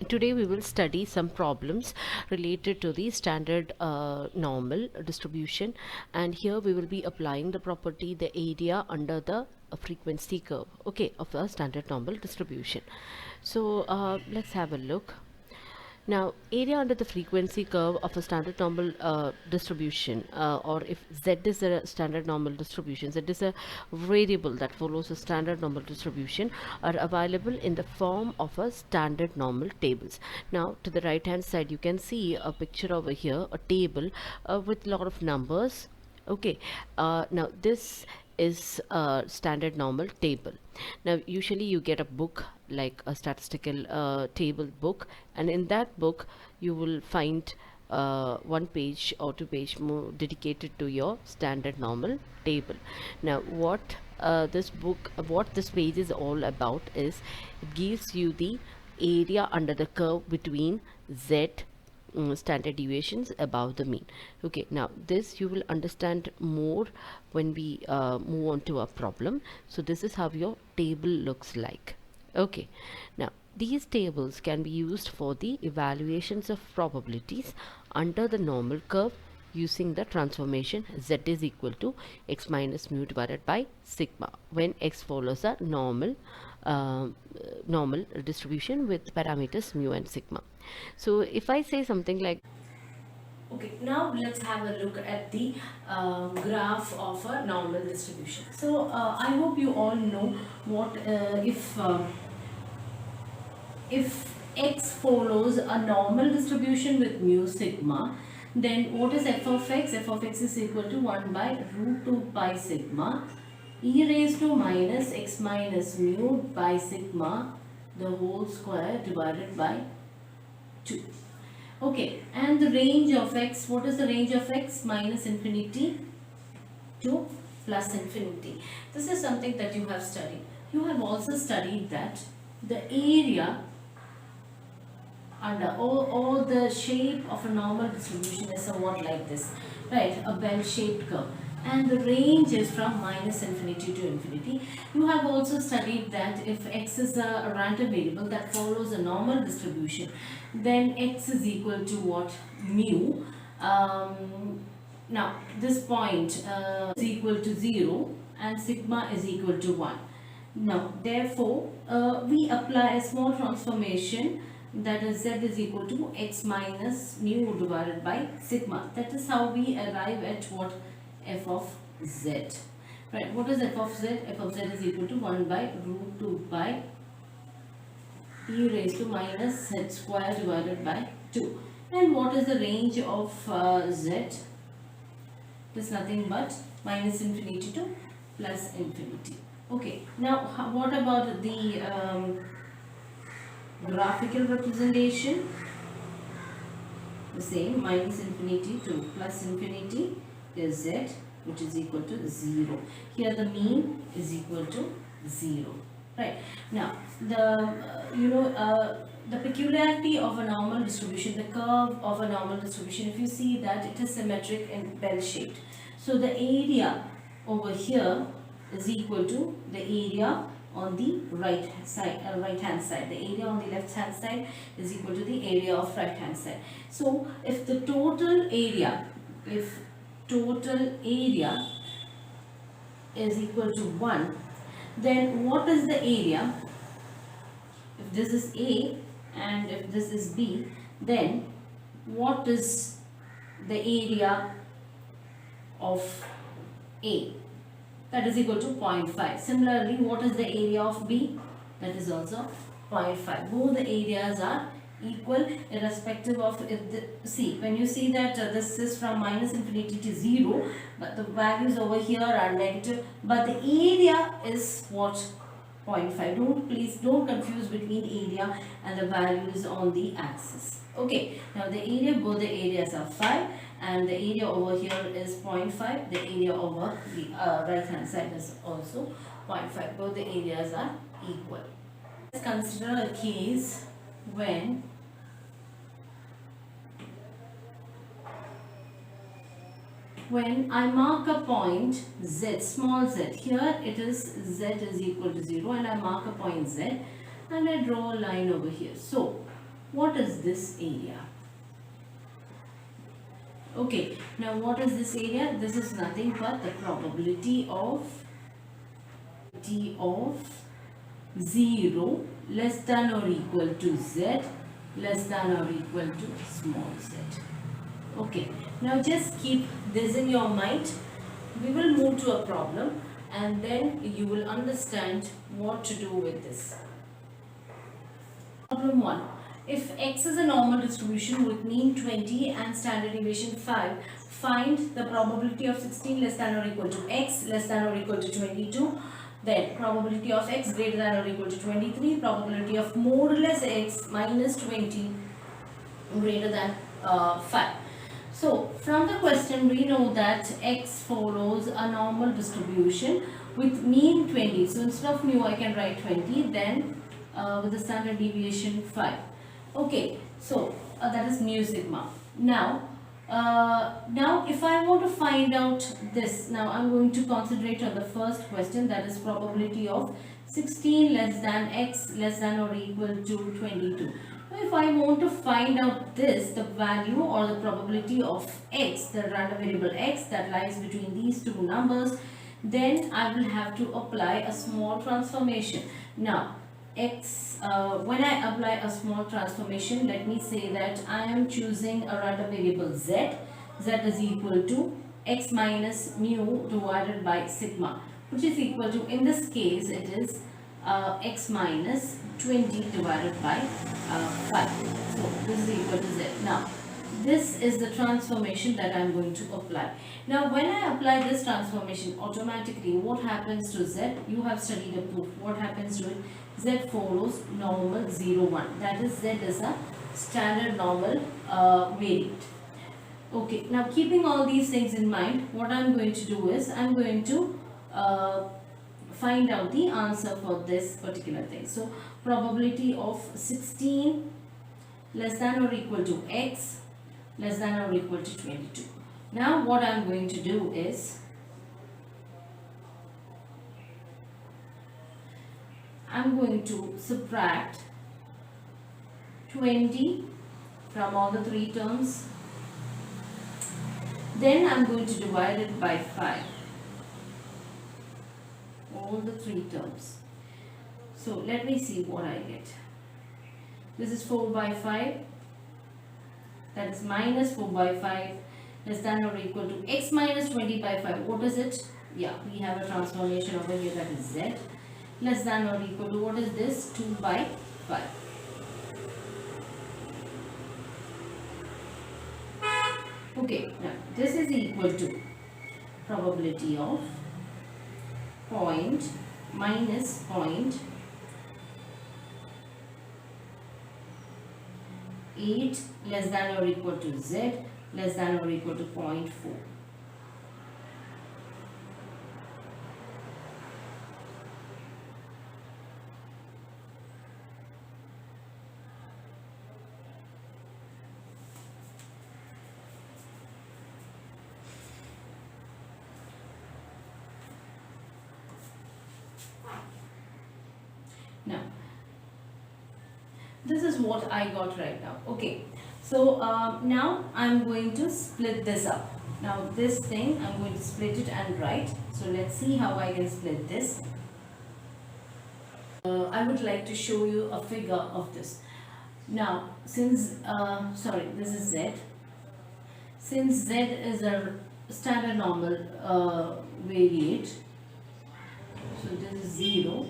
Today we will study some problems related to the standard normal distribution, and here we will be applying the property the area under the frequency curve, okay, of a standard normal distribution. So let's have a look. Now, area under the frequency curve of a standard normal distribution, or if Z is a standard normal distribution, Z is a variable that follows a standard normal distribution, are available in the form of a standard normal tables. Now, to the right hand side, you can see a picture over here, a table with a lot of numbers. Okay, now this is a standard normal table. Now usually you get a book like a statistical table book, and in that book you will find one page or two page more dedicated to your standard normal table. Now what this page is all about is it gives you the area under the curve between Z standard deviations above the mean. Okay, now this you will understand more when we move on to a problem. So this is how your table looks like. Okay, now these tables can be used for the evaluations of probabilities under the normal curve using the transformation Z is equal to x minus mu divided by sigma when x follows a uh, normal distribution with parameters mu and sigma. So if I say something like, okay, now let's have a look at the graph of a normal distribution. So I hope you all know what if x follows a normal distribution with mu sigma, then what is f of x? F of x is equal to 1 by root 2 pi sigma e raised to minus x minus mu by sigma the whole square divided by 2. Okay, and the range of x, what is the range of x? Minus infinity to plus infinity. This is something that you have studied. You have also studied that the area under or the shape of a normal distribution is somewhat like this, right? A bell-shaped curve, and the range is from minus infinity to infinity. You have also studied that if x is a random variable that follows a normal distribution, then x is equal to what? Mu. Now this point is equal to 0 and sigma is equal to 1. Now therefore we apply a small transformation, that is z is equal to x minus mu divided by sigma. That is how we arrive at what? F of z. Right, what is f of z? F of z is equal to 1 by root 2 pi e raised to minus z square divided by 2. And what is the range of z? It is nothing but minus infinity to plus infinity. Okay, now what about the graphical representation? The same, minus infinity to plus infinity is z, which is equal to 0. Here the mean is equal to 0. Right, now the peculiarity of a normal distribution, the curve of a normal distribution, if you see that it is symmetric and bell shaped, so the area over here is equal to the area on the right hand side. The area on the left hand side is equal to the area of right hand side. So if the total area is equal to 1, then what is the area? If this is A and if this is B, then what is the area of A? That is equal to 0.5. Similarly, what is the area of B? That is also 0.5. Both the areas are equal irrespective of if see, when you see that this is from minus infinity to 0, but the values over here are negative, but the area is what? 0.5. Don't confuse between area and the values on the axis. Okay, now the area, both the areas are 5, and the area over here is 0.5. The area over the right hand side is also 0.5. Both the areas are equal. Let's consider a case when I mark a point z, small z, here it is z is equal to 0, and I mark a point z and I draw a line over here. So what is this area? Okay, now what is this area? This is nothing but the probability of 0 less than or equal to z less than or equal to small z. Okay, now just keep this in your mind. We will move to a problem and then you will understand what to do with this. Problem 1. If x is a normal distribution with mean 20 and standard deviation 5, find the probability of 16 less than or equal to x less than or equal to 22. Then probability of x greater than or equal to 23, probability of more or less x minus 20 greater than 5. So from the question we know that x follows a normal distribution with mean 20. So instead of mu I can write 20, then with the standard deviation 5. Okay, so that is mu sigma. Now if I want to find out this, now I'm going to concentrate on the first question, that is probability of 16 less than x less than or equal to 22. Now if I want to find out this, the value or the probability of x, the random variable x that lies between these two numbers, then I will have to apply a small transformation. Now when I apply a small transformation, let me say that I am choosing a random variable z. Z is equal to x minus mu divided by sigma, which is equal to, in this case it is x minus 20 divided by 5. So this is equal to z. Now this is the transformation that I am going to apply. Now when I apply this transformation, automatically what happens to z? You have studied a proof. What happens to it? Z follows normal 0, 1. That is, z is a standard normal variant. Okay, now keeping all these things in mind, what I am going to do is I am going to find out the answer for this particular thing. So probability of 16 less than or equal to x less than or equal to 22. Now what I am going to do is I am going to subtract 20 from all the three terms. Then I am going to divide it by 5. All the three terms. So let me see what I get. This is 4 by 5. That is minus 4 by 5 less than or equal to x minus 20 by 5. What is it? Yeah, we have a transformation over here, that is z. Less than or equal to, what is this? 2 by 5. Okay, now this is equal to probability of point minus point 8 less than or equal to z less than or equal to 0.4. Now this is what I got right now. Okay, so now I'm going to split this up. Now this thing I'm going to split it and write. So let's see how I can split this. I would like to show you a figure of this. Now since this is z. Since z is a standard normal variate, so this is 0.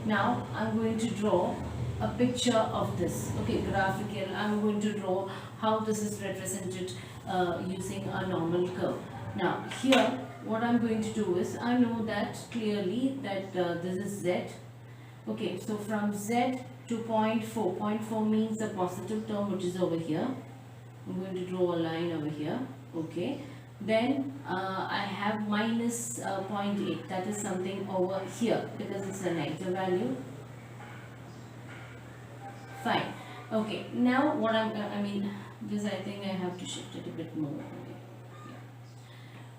Now I'm going to draw a picture of this. Okay, graphical. I'm going to draw how this is represented using a normal curve. Now here what I'm going to do is, I know that clearly that this is z. Okay, so from z to 0.4. 0.4 means the positive term which is over here. I'm going to draw a line over here. Okay, then I have minus 0.8. That is something over here because it's a negative value. Fine. Okay, now what I mean this, I think I have to shift it a bit more. Okay,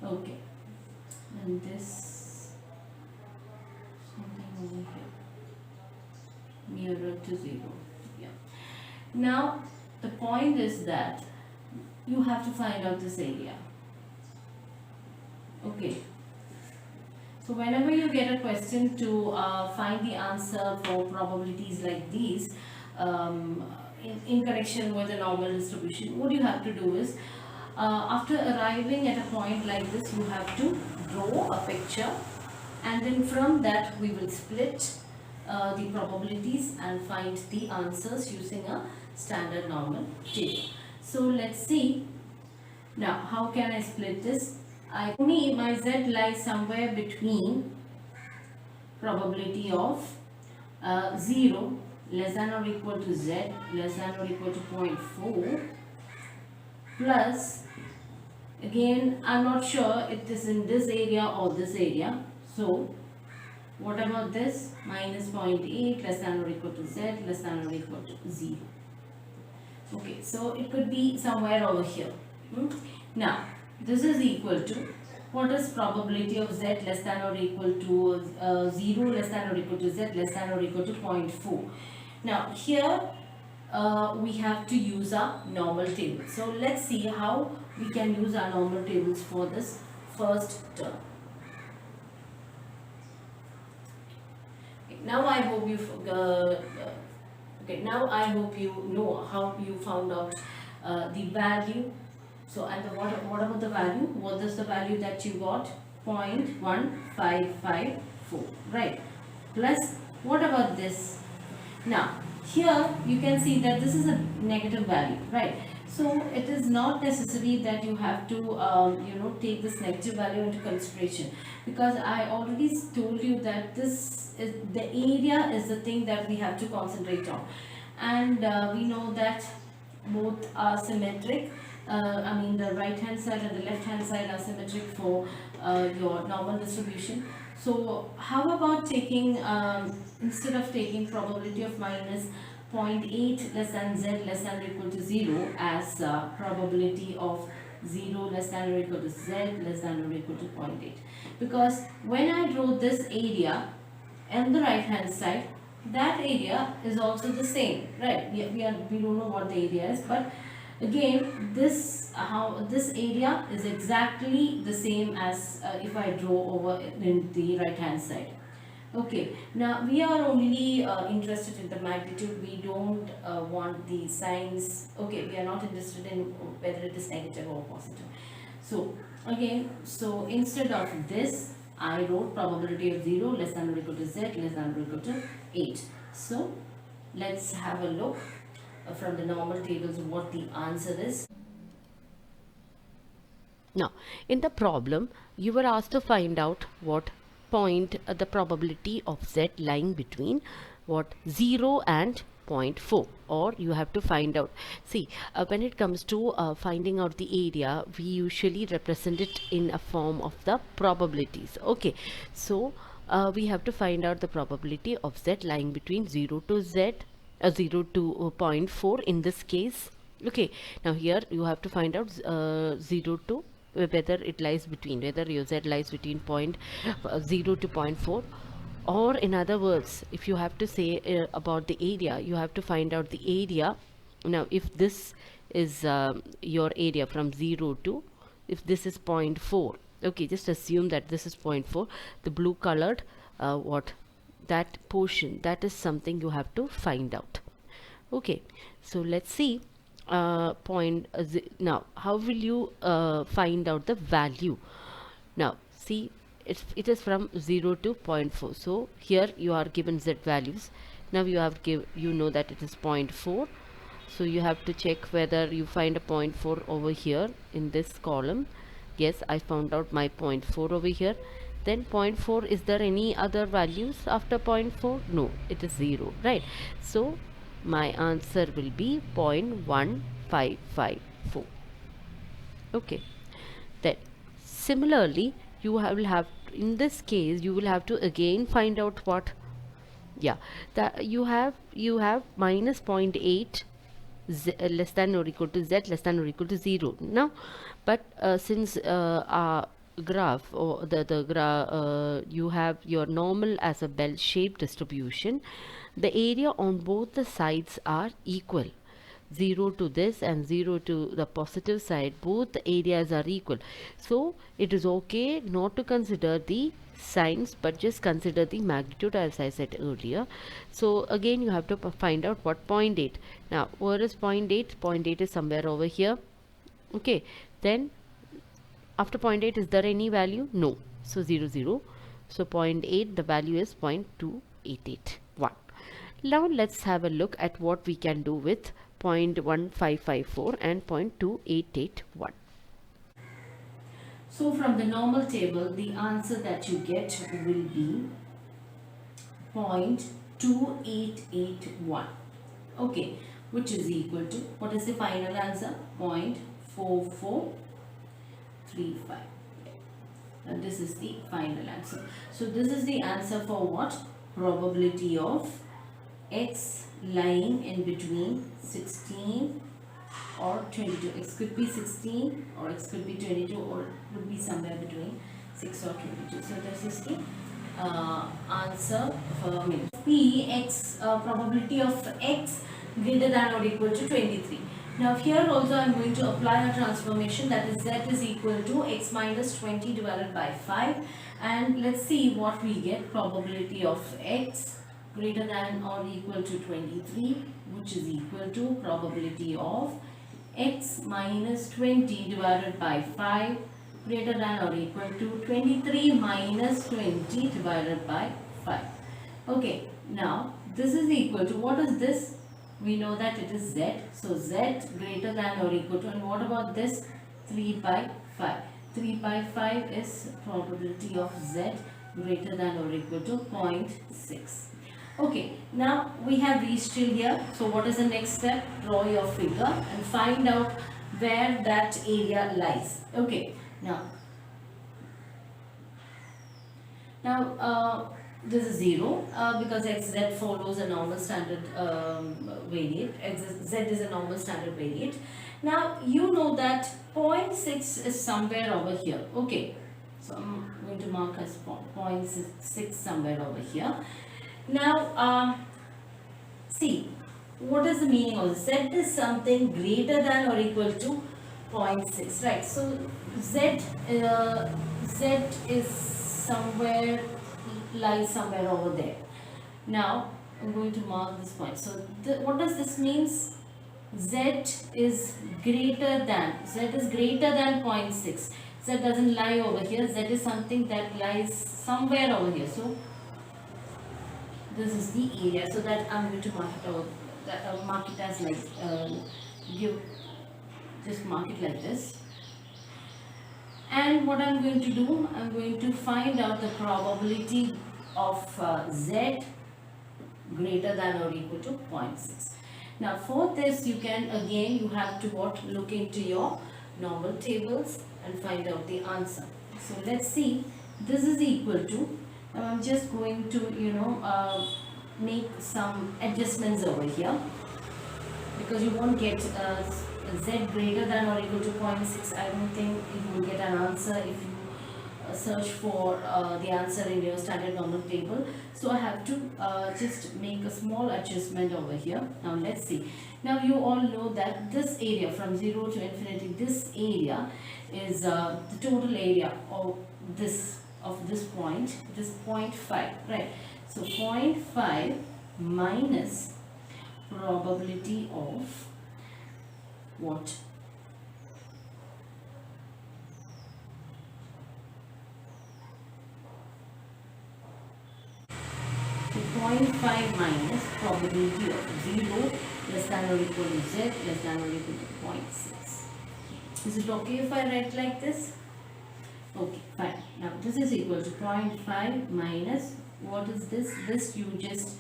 yeah. Okay, and this something over here nearer to 0. Yeah. Now the point is that you have to find out this area. Okay, so whenever you get a question to find the answer for probabilities like these, in connection with a normal distribution, what you have to do is, after arriving at a point like this, you have to draw a picture, and then from that we will split the probabilities and find the answers using a standard normal table. So let's see. Now, how can I split this? My z lies somewhere between probability of 0 less than or equal to z less than or equal to 0.4 plus, again I'm not sure it is in this area or this area, so what about this, minus 0.8 less than or equal to z less than or equal to 0. Okay, so it could be somewhere over here. Now this is equal to, what is probability of z less than or equal to 0 less than or equal to z less than or equal to 0.4. Now here we have to use our normal table. So let's see how we can use our normal tables for this first term. Now I hope you now I hope you know how you found out the value. So and what about the value? What is the value that you got? 0.1554, right? Plus, what about this? Now here you can see that this is a negative value, right? So it is not necessary that you have to take this negative value into consideration, because I already told you that this is the area is the thing that we have to concentrate on, and we know that both are symmetric. I mean, the right hand side and the left hand side are symmetric for your normal distribution. So how about taking, instead of taking probability of minus 0.8 less than z less than or equal to 0 as probability of 0 less than or equal to z less than or equal to 0.8, because when I draw this area on the right hand side, that area is also the same, right? We don't know what the area is, but again this area is exactly the same as if I draw over in the right hand side. Okay, now we are only interested in the magnitude. We don't want the signs. Okay, we are not interested in whether it is negative or positive. So again, so instead of this, I wrote probability of 0 less than or equal to z less than or equal to 8. So let's have a look from the normal tables what the answer is. Now, in the problem, you were asked to find out what point the probability of z lying between what 0 and 0.4, or you have to find out. See, when it comes to finding out the area, we usually represent it in a form of the probabilities. Okay, so we have to find out the probability of z lying between 0 to 0 to 0.4 in this case. Okay, now here you have to find out 0 to whether it lies between, whether your z lies between 0 to 0.4, or in other words, if you have to say about the area, you have to find out the area. Now if this is your area from 0 to, if this is 0.4, okay, just assume that this is 0.4, the blue colored what that portion, that is something you have to find out. Okay, so let's see. Now how will you find out the value? Now see, it is from 0 to 0.4, so here you are given z values. Now you have you know that it is 0.4, so you have to check whether you find a 0.4 over here in this column. Yes, I found out my 0.4 over here. Then 0.4, is there any other values after 0.4? No, it is 0, right? So my answer will be 0.1554. okay, then similarly you will have, in this case you will have to again find out what, yeah, that you have minus 0.8 less than or equal to z less than or equal to 0 now, but since our graph, or you have your normal as a bell shaped distribution, the area on both the sides are equal. 0 to this and 0 to the positive side, both the areas are equal. So it is okay not to consider the signs, but just consider the magnitude as I said earlier. So again you have to find out what point 0.8. Now where is point 0.8? Point 0.8 is somewhere over here. Okay, then after point 0.8 is there any value? No. So 0 0. So point 0.8, the value is 0.2881. Now let's have a look at what we can do with 0.1554 and 0.2881. So from the normal table, the answer that you get will be 0.2881. Okay, which is equal to, what is the final answer? 0.4435. And this is the final answer. So this is the answer for what? Probability of x lying in between 16 or 22. X could be 16 or x could be 22, or would be somewhere between 6 or 22. So this is the answer for me. P x probability of x greater than or equal to 23. Now here also I am going to apply a transformation, that is z is equal to x minus 20 divided by 5, and let's see what we get. Probability of x greater than or equal to 23, which is equal to probability of x minus 20 divided by 5 greater than or equal to 23 minus 20 divided by 5. Okay, now this is equal to, what is this? We know that it is z. So z greater than or equal to, and what about this? 3 by 5. 3 by 5 is probability of z greater than or equal to 0.6. Okay, now we have reached till here. So what is the next step? Draw your figure and find out where that area lies. Okay, now this is 0 because xz follows a normal standard variate. Z is a normal standard variate. Now you know that 0.6 is somewhere over here. Okay, so I'm going to mark as 0.6 somewhere over here. Now see, what is the meaning of this? Z is something greater than or equal to 0.6, right? So z is somewhere, lies somewhere over there. Now I'm going to mark this point. So what does this means? Z is greater than 0.6. Z doesn't lie over here. Z is something that lies somewhere over here. So this is the area. So that I'm going to mark it over, mark it as like just mark it like this. And what I'm going to do, I'm going to find out the probability of z greater than or equal to 0.6. Now for this you have to look into your normal tables and find out the answer. So let's see, this is equal to, now I'm just going to make some adjustments over here, because you won't get z greater than or equal to 0.6. I don't think you will get an answer if you search for the answer in your standard normal table. So I have to just make a small adjustment over here. Now let's see. Now you all know that this area from 0 to infinity, this area is the total area of this point. It is 0.5, right? So 0.5 minus probability of what? 0.5 minus probability of 0 less than or equal to z less than or equal to 0.6. Is it okay if I write like this? Okay, fine. Now this is equal to 0.5 minus, what is this? This you just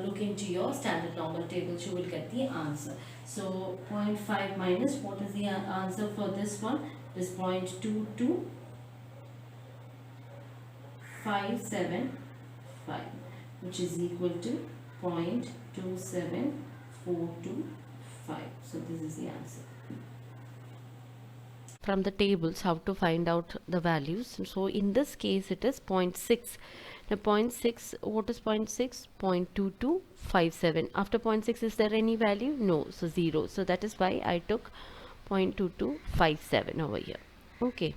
look into your standard normal tables, you will get the answer. So 0.5 minus, what is the answer for this one? It is 0.22575, which is equal to 0.27425. So this is the answer. From the tables, how to find out the values. So in this case it is 0.6. Now 0.6, what is 0.6? 0.2257. After 0.6, is there any value? No, so 0. So that is why I took 0.2257 over here. Okay.